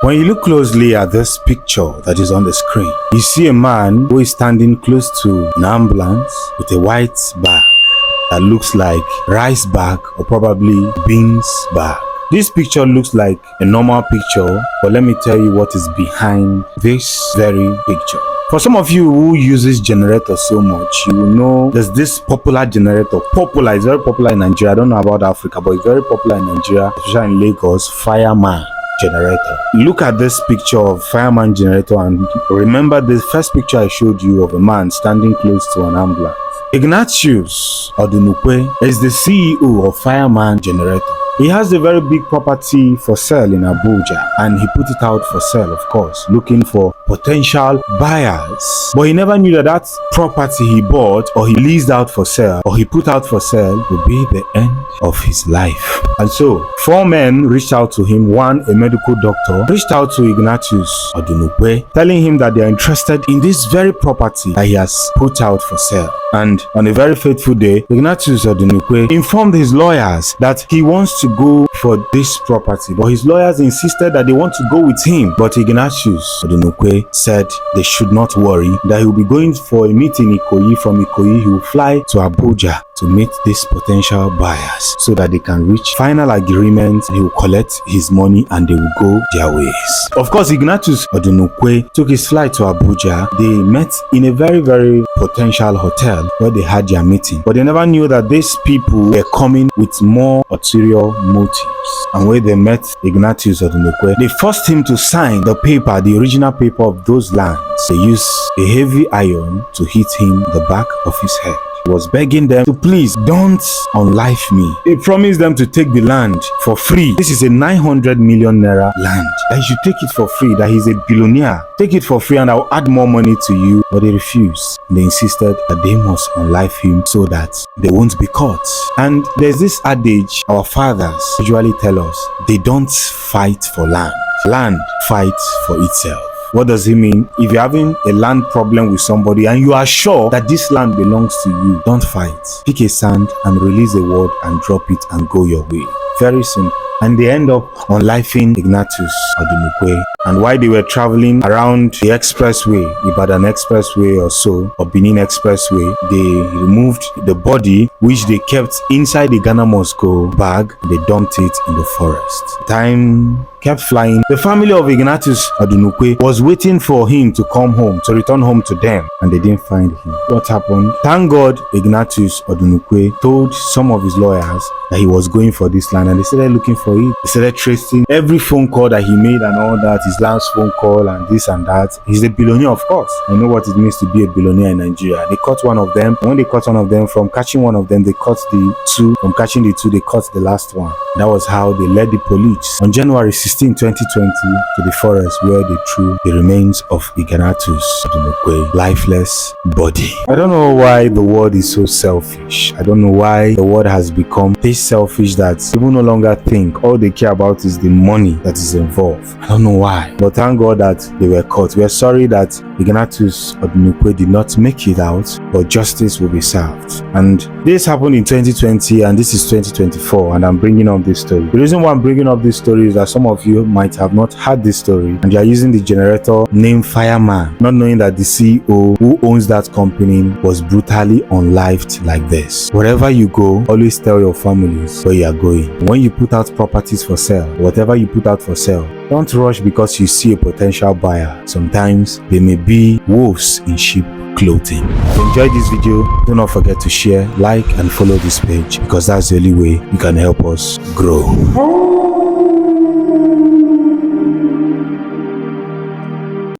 When you look closely at this picture that is on the screen, you see a man who is standing close to an ambulance with a white bag that looks like rice bag or probably beans bag. This picture looks like a normal picture, but let me tell you what is behind this very picture. For some of you who uses generator so much, you will know there's this popular generator. It's very popular in Nigeria. I don't know about Africa, but it's very popular in Nigeria, especially in Lagos. Fireman generator. Look at this picture of fireman generator and remember the first picture I showed you of a man standing close to an ambulance. Ignatius Odunukwe is the CEO of Fireman Generator. He has a very big property for sale in Abuja and he put it out for sale, of course, looking for potential buyers. But he never knew that that property he bought or he leased out for sale or he put out for sale would be the end of his life. And so, 4 men reached out to him. One, a medical doctor, reached out to Ignatius Odunukwe, telling him that they are interested in this very property that he has put out for sale. And on a very fateful day, Ignatius Odunukwe informed his lawyers that he wants to go for this property, but his lawyers insisted that they want to go with him. But Ignatius Odunukwe said they should not worry, that he will be going for a meeting in Ikoyi. From Ikoyi, he will fly to Abuja to meet these potential buyers so that they can reach final agreement. He will collect his money and they will go their ways. Of course, Ignatius Odunukwe took his flight to Abuja. They met in a very, very potential hotel where they had their meeting. But they never knew that these people were coming with more ulterior motives. And when they met Ignatius Odunukwe, they forced him to sign the paper, the original paper of those lands. They used a heavy iron to hit him the back of his head. Was begging them to please don't unlife me. He promised them to take the land for free. This is a 900 million naira land. That he should take it for free, that he's a billionaire. Take it for free and I'll add more money to you. But they refused. They insisted that they must unlife him so that they won't be caught. And there's this adage our fathers usually tell us, they don't fight for land. Land fights for itself. What does it mean? If you're having a land problem with somebody and you are sure that this land belongs to you, don't fight. Pick a sand and release a word and drop it and go your way. Very simple. And they end up unlifing Ignatius Odunukwe. And while they were traveling around the expressway, Ibadan Expressway or so, or Benin Expressway, they removed the body which they kept inside the Ghana Moscow bag. They dumped it in the forest. Time kept flying. The family of Ignatius Odunukwe was waiting for him to come home, to return home to them, and they didn't find him. What happened? Thank God Ignatius Odunukwe told some of his lawyers that he was going for this land, and they started looking for it. They started tracing every phone call that he made and all that, his last phone call and this and that. He's a billionaire, of course. I know what it means to be a billionaire in Nigeria. They caught one of them. When they caught one of them, from catching one of them, they caught the two. From catching the two, they caught the last one. That was how they led the police on January 16, 2020 to the forest where they threw the remains of Ignatius Odunukwe, lifeless body. I don't know why the world is so selfish. I don't know why the world has become this selfish that people no longer think all they care about is the money that is involved. I don't know why, but thank God that they were caught. We are sorry that Ignatius Odunukwe did not make it out, but justice will be served. And this happened in 2020 and this is 2024 and I'm bringing up this story. The reason why I'm bringing up this story is that some of you might have not heard this story and they are using the generator named Fireman, not knowing that the CEO who owns that company was brutally unlived like this. Wherever you go, always tell your families where you are going. When you put out properties for sale, whatever you put out for sale, don't rush because you see a potential buyer. Sometimes they may be wolves in sheep clothing. If you enjoyed this video, do not forget to share, like and follow this page because that's the only way you can help us grow.